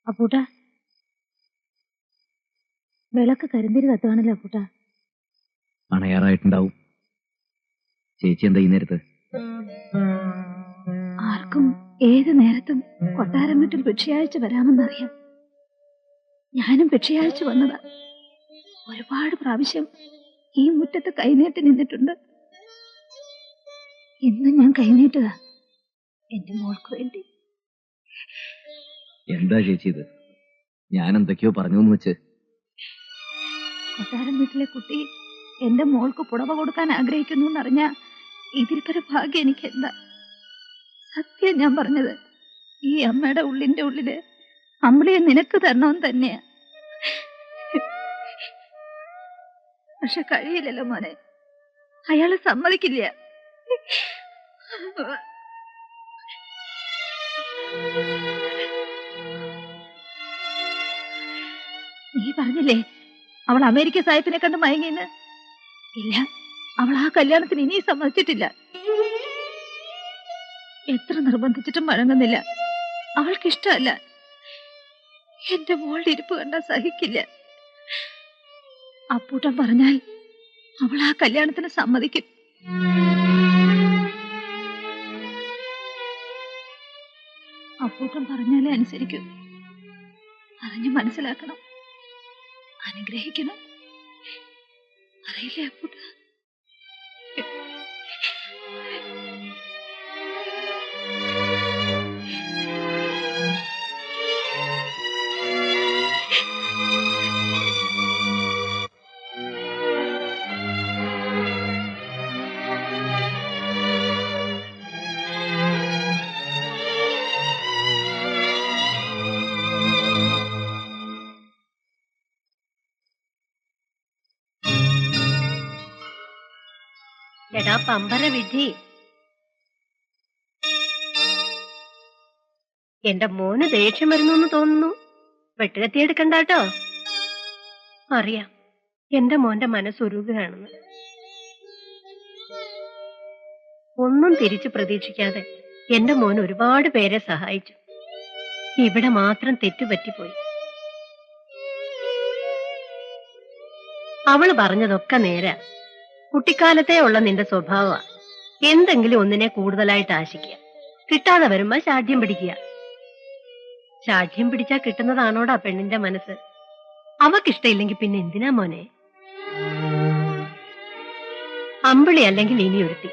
അപ്പൂട്ട, വിളക്ക് കരിന്തിരി കത്തുവാണല്ലോ അപ്പൂട്ട. അണയാറായിട്ടുണ്ടാവും. ചേച്ചി എന്താ ഈ നേരത്ത്? ആർക്കും ഏത് നേരത്തും കൊട്ടാരം വീട്ടിൽ ഭിക്ഷയാഴ്ച വരാമെന്നറിയാം. ഞാനും ഭിക്ഷയാഴ്ച വന്നതാ. ഒരുപാട് പ്രാവശ്യം ഈ മുറ്റത്ത് കൈനീട്ടി നിന്നിട്ടുണ്ട്. ഇന്ന് ഞാൻ കൈനീട്ടുക എന്റെ മോൾക്ക് വേണ്ടി. എന്താ ചേച്ചി ഇത്? ഞാൻ എന്തൊക്കെയോ പറഞ്ഞു എന്ന് വെച്ച്. കൊട്ടാരം വീട്ടിലെ കുട്ടി എന്റെ മോൾക്ക് പുടവ കൊടുക്കാൻ ആഗ്രഹിക്കുന്നു എന്നറിഞ്ഞ ഇതിൽക്കൊരു ഭാഗ്യം എനിക്ക് എന്താ? സത്യം ഞാൻ പറഞ്ഞത്. ഈ അമ്മയുടെ ഉള്ളിന്റെ ഉള്ളില് അമ്പിളിയെ നിനക്ക് തരണമെന്ന് തന്നെയാ. പക്ഷെ കഴിയില്ലല്ലോ മോനെ, അയാള് സമ്മതിക്കില്ല. നീ പറഞ്ഞില്ലേ അവൾ അമേരിക്ക സാഹിബിനെ കണ്ട് മയങ്ങിന്ന്? ഇല്ല, അവൾ ആ കല്യാണത്തിന് ഇനിയും സമ്മതിച്ചിട്ടില്ല. എത്ര നിർബന്ധിച്ചിട്ടും വഴങ്ങുന്നില്ല. അവൾക്കിഷ്ടമല്ല. എന്റെ മോളുടെ ഇരിപ്പ് കണ്ടാൽ സഹിക്കില്ല. അപ്പൂട്ടൻ പറഞ്ഞാൽ അവൾ ആ കല്യാണത്തിന് സമ്മതിക്കും. അപ്പൂട്ടൻ പറഞ്ഞാലേ അനുസരിക്കും. പറഞ്ഞു മനസ്സിലാക്കണം, അനുഗ്രഹിക്കണം. അറിയില്ലേ അപ്പൂട്ട? എടാ പമ്പര വിധി, എന്റെ മോന് ദേഷ്യം വരുന്നു തോന്നുന്നു. വെട്ടുകത്തിയെടുക്കണ്ടാട്ടോ. അറിയാം എന്റെ മോന്റെ മനസ്സുരുകയാണെന്ന്. ഒന്നും തിരിച്ചു പ്രതീക്ഷിക്കാതെ എന്റെ മോൻ ഒരുപാട് പേരെ സഹായിച്ചു. ഇവിടെ മാത്രം തെറ്റുപറ്റിപ്പോയി. അവള് പറഞ്ഞതൊക്കെ നേരാ. കുട്ടിക്കാലത്തേ ഉള്ള നിന്റെ സ്വഭാവ എന്തെങ്കിലും ഒന്നിനെ കൂടുതലായിട്ട് ആശിക്കുക, കിട്ടാതെ വരുമ്പോ ശാഠ്യം പിടിക്കുക. ശാഠ്യം പിടിച്ചാ കിട്ടുന്നതാണോടാ പെണ്ണിന്റെ മനസ്സ്? അവക്കിഷ്ടമില്ലെങ്കിൽ പിന്നെ എന്തിനാ മോനെ? അമ്പിളി അല്ലെങ്കിൽ ഇനി ഒരുത്തി.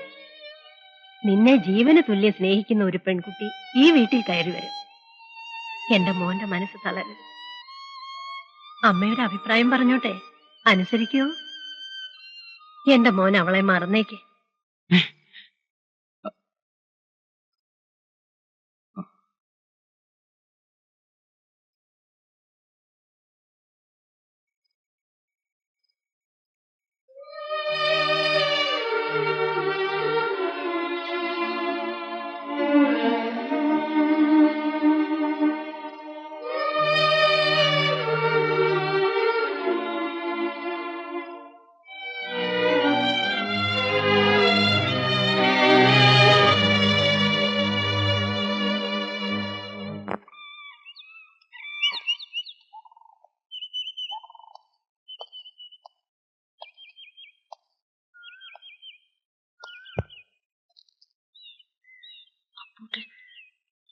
നിന്നെ ജീവന് തുല്യം സ്നേഹിക്കുന്ന ഒരു പെൺകുട്ടി ഈ വീട്ടിൽ കയറി വരും. എന്റെ മോന്റെ മനസ്സ് തളരരുത്. അമ്മയുടെ അഭിപ്രായം പറഞ്ഞോട്ടെ, അനുസരിക്കോ? എന്റെ മോൻ അവളെ മറന്നേക്ക്.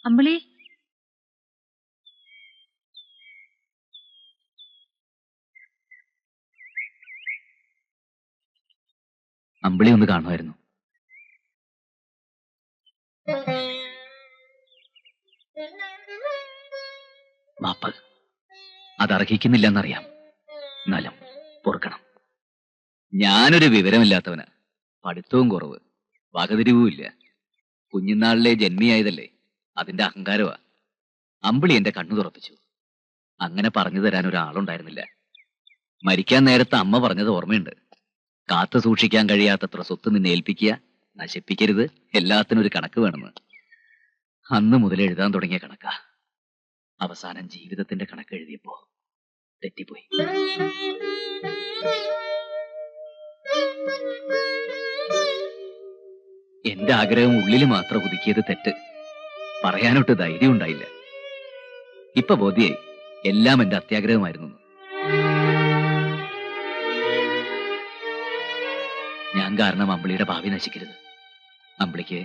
അമ്പിളി, അമ്പിളി ഒന്ന് കാണുമായിരുന്നു. മാപ്പ് അതർഹിക്കുന്നില്ലെന്നറിയാം. എന്നാലും പൊറുക്കണം. ഞാനൊരു വിവരമില്ലാത്തവനാ. പഠിത്തവും കുറവ്, വകതിരിവും ഇല്ല. കുഞ്ഞുനാളിലെ ജന്മിയായതല്ലേ, അതിന്റെ അഹങ്കാരമാ. അമ്പിളി എന്റെ കണ്ണു തുറപ്പിച്ചു. അങ്ങനെ പറഞ്ഞു തരാൻ ഒരാളുണ്ടായിരുന്നില്ല. മരിക്കാൻ നേരത്തെ അമ്മ പറഞ്ഞത് ഓർമ്മയുണ്ട്. കാത്തു സൂക്ഷിക്കാൻ കഴിയാത്തത്ര സ്വത്ത് നിന്നെ ഏൽപ്പിക്കുക, നശിപ്പിക്കരുത്, എല്ലാത്തിനും ഒരു കണക്ക് വേണമെന്ന്. അന്ന് മുതൽ എഴുതാൻ തുടങ്ങിയ കണക്കാ. അവസാനം ജീവിതത്തിന്റെ കണക്ക് എഴുതിയപ്പോ തെറ്റിപ്പോയി. എന്റെ ആഗ്രഹം ഉള്ളിൽ മാത്രം ഒതുക്കിയത് തെറ്റ്. പറയാനൊട്ട് ധൈര്യം ഉണ്ടായില്ല. ഇപ്പൊ ബോധ്യായി എല്ലാം എന്റെ അത്യാഗ്രഹമായിരുന്നു. ഞാൻ കാരണം അമ്പിളിയുടെ ഭാവി നശിക്കരുത്. അമ്പിളിക്ക്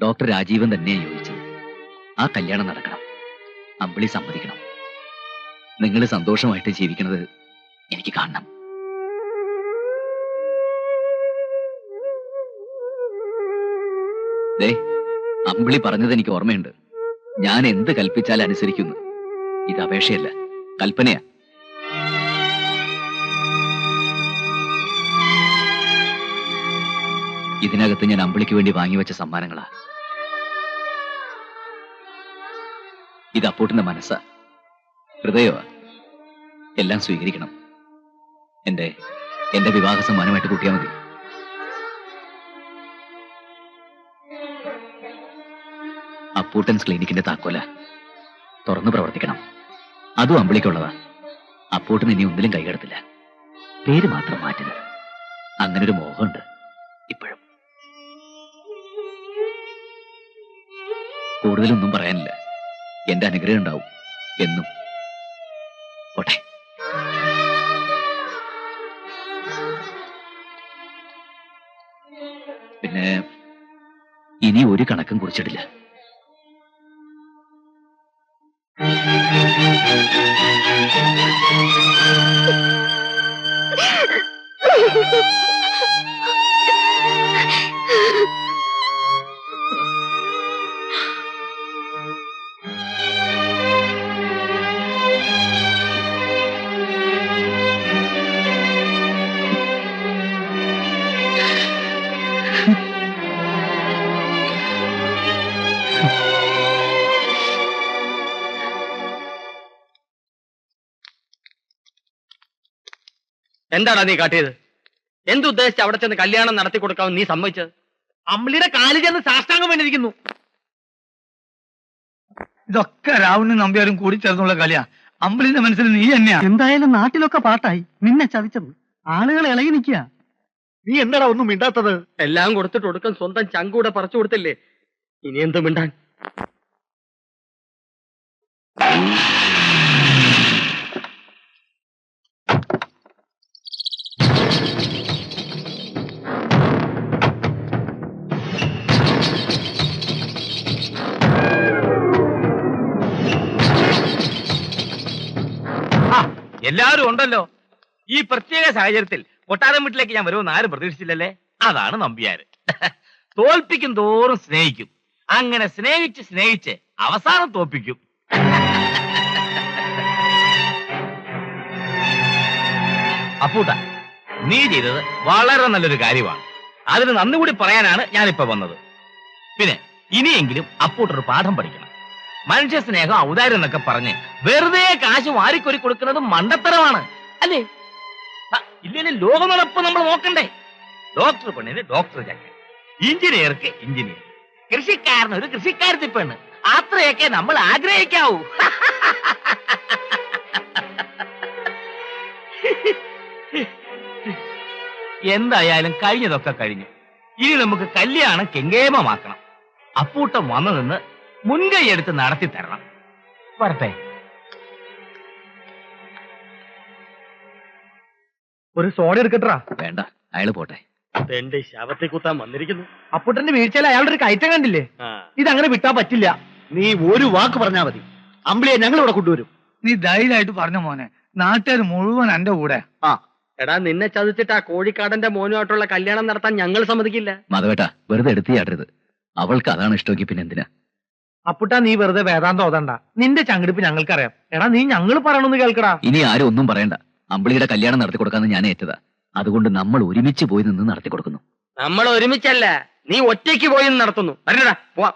ഡോക്ടർ രാജീവൻ തന്നെയാ യോജിച്ചത്. ആ കല്യാണം നടക്കണം. അമ്പിളി സമ്മതിക്കണം. നിങ്ങൾ സന്തോഷമായിട്ട് ജീവിക്കുന്നത് എനിക്ക് കാണണം. ദേ, അമ്പിളി പറഞ്ഞത് എനിക്ക് ഓർമ്മയുണ്ട്. ഞാൻ എന്ത് കൽപ്പിച്ചാൽ അനുസരിക്കുന്നു. ഇത് അപേക്ഷയല്ല, കൽപ്പനയാ. ഇതിനകത്ത് ഞാൻ അമ്പിളിക്ക് വേണ്ടി വാങ്ങിവെച്ച സമ്മാനങ്ങളാ. ഇത് അപ്പൂട്ടിന്റെ മനസ്സാ, ഹൃദയമാ. എല്ലാം സ്വീകരിക്കണം. എന്റെ വിവാഹ സമ്മാനമായിട്ട് കൂട്ടിയാൽ മതി. അപ്പൂട്ടൻസ് ക്ലിനിക്കിന്റെ താക്കോല തുറന്നു പ്രവർത്തിക്കണം. അതും അമ്പിളിക്കുള്ളതാ. അപ്പൂട്ടൻ ഇനി ഒന്നിലും കൈകടത്തില്ല. പേര് മാത്രം മാറ്റരുത്. അങ്ങനൊരു മോഹമുണ്ട് ഇപ്പോഴും. കൂടുതലൊന്നും പറയാനില്ല. എന്റെ അനുഗ്രഹം ഉണ്ടാവും എന്നും. പോട്ടെ. പിന്നെ ഇനി ഒരു കണക്കും കുറിച്ചിട്ടില്ല. എന്താടാ നീ കാട്ടിയത്? എന്തുദ്ദേശിച്ച് അവിടെ ചെന്ന് കല്യാണം നടത്തി കൊടുക്കാമെന്ന് നീ സമ്മതിച്ചത്? അമ്പിളിയുടെ കാലിൽ ചെന്ന് സാഷ്ടാംഗം വേണ്ടിയിരിക്കുന്നു. ഇതൊക്കെ രാവണനും നമ്പ്യാരും കൂടി ചേർന്നുള്ള കളിയാ. അമ്പിളിന്റെ മനസ്സിൽ നീ തന്നെയാ. എന്തായാലും നാട്ടിലൊക്കെ പാട്ടായി. നിന്നെ ചതിച്ചത് ആളുകൾ ഇളകി നിൽക്കുക. നീ എന്താടാ ഒന്നും മിണ്ടാത്തത്? എല്ലാം കൊടുത്തിട്ട് ഒടുക്കം സ്വന്തം ചങ്കൂടെ പറിച്ചു കൊടുത്തില്ലേ. ഇനി എന്ത് മിണ്ടാൻ? എല്ലാവരും ഉണ്ടല്ലോ. ഈ പ്രത്യേക സാഹചര്യത്തിൽ കൊട്ടാരം വീട്ടിലേക്ക് ഞാൻ വരുമെന്ന് ആരും പ്രതീക്ഷിച്ചില്ലല്ലേ. അതാണ് നമ്പ്യാര്. തോൽപ്പിക്കും തോറും സ്നേഹിക്കും. അങ്ങനെ സ്നേഹിച്ച് അവസാനം തോൽപ്പിക്കും. അപ്പൂട്ട, നീ ചെയ്തത് വളരെ നല്ലൊരു കാര്യമാണ്. അതിന് നന്ദി കൂടി പറയാനാണ് ഞാനിപ്പോ വന്നത്. പിന്നെ ഇനിയെങ്കിലും അപ്പൂട്ടൊരു പാഠം പഠിക്കണം. മനുഷ്യ സ്നേഹം ഔദാര്യം എന്നൊക്കെ പറഞ്ഞ് വെറുതെ കാശ് വാരിക്കൊരി കൊടുക്കുന്നത് മണ്ടത്തരമാണ്, അല്ലേ? ഇല്ലേ, ലോക നടപ്പ് നമ്മൾ നോക്കണ്ടേ? ഡോക്ടർ പെണ്ണിന് ഡോക്ടർ ചക്കൻ, എഞ്ചിനീയർക്ക് എഞ്ചിനീയർ, കൃഷിക്കാരന് ഒരു കൃഷിക്കാരത്തി പെണ്ണ്. അത്രയൊക്കെ നമ്മൾ ആഗ്രഹിക്കാവൂ. എന്തായാലും കഴിഞ്ഞതൊക്കെ കഴിഞ്ഞു. ഇനി നമുക്ക് കല്യാണം കെങ്കേമമാക്കണം. അപ്പൂട്ടം വന്നു നിന്ന് മുൻകൈ എടുത്ത് നടത്തി തരണം. വരട്ടെ. ഒരു സോഡ എടുക്കട്ടാ. വേണ്ട, അയാള് പോട്ടെ. എന്റെ ശവത്തെ കുത്താൻ വന്നിരിക്കുന്നു. അപ്പൂട്ടന്റെ വീഴ്ചയിൽ അയാളുടെ ഒരു കയറ്റം കണ്ടില്ലേ? ഇതങ്ങനെ വിട്ടാ പറ്റില്ല. നീ ഒരു വാക്ക് പറഞ്ഞാ മതി. അമ്പിളിയെ ഞങ്ങൾ ഇവിടെ കൊണ്ടുവരും. നീ ധൈര്യമായിട്ട് പറഞ്ഞ മോനെ. നാട്ടുകാർ മുഴുവൻ എന്റെ കൂടെ. എടാ, നിന്നെ ചതിച്ചിട്ട് ആ കോഴിക്കാടന്റെ മോനുമായിട്ടുള്ള കല്യാണം നടത്താൻ ഞങ്ങൾ സമ്മതിക്കില്ല. മാധവേട്ടാ, വെറുതെ എടുത്ത് ചാടരുത്. അവൾക്ക് അതാണ് ഇഷ്ടമെങ്കിൽ പിന്നെ എന്തിനാ? അപ്പുട്ടാ, നീ വെറുതെ വേദാന്തം ഓതണ്ട. നിന്റെ ചങ്കിടിപ്പ് ഞങ്ങൾക്കറിയാം. എടാ, നീ ഞങ്ങൾ പറയണമെന്ന് കേൾക്കടാ. ഇനി ആരും ഒന്നും പറയണ്ട. അമ്പിളിയുടെ കല്യാണം നടത്തി കൊടുക്കാന്ന് ഞാൻ ഏറ്റതാ. അതുകൊണ്ട് നമ്മൾ ഒരുമിച്ച് പോയി നിന്ന് നടത്തി കൊടുക്കുന്നു. നമ്മൾ ഒരുമിച്ചല്ല, നീ ഒറ്റയ്ക്ക് പോയി നടത്തുന്നു. വരണടാ, പോവാം.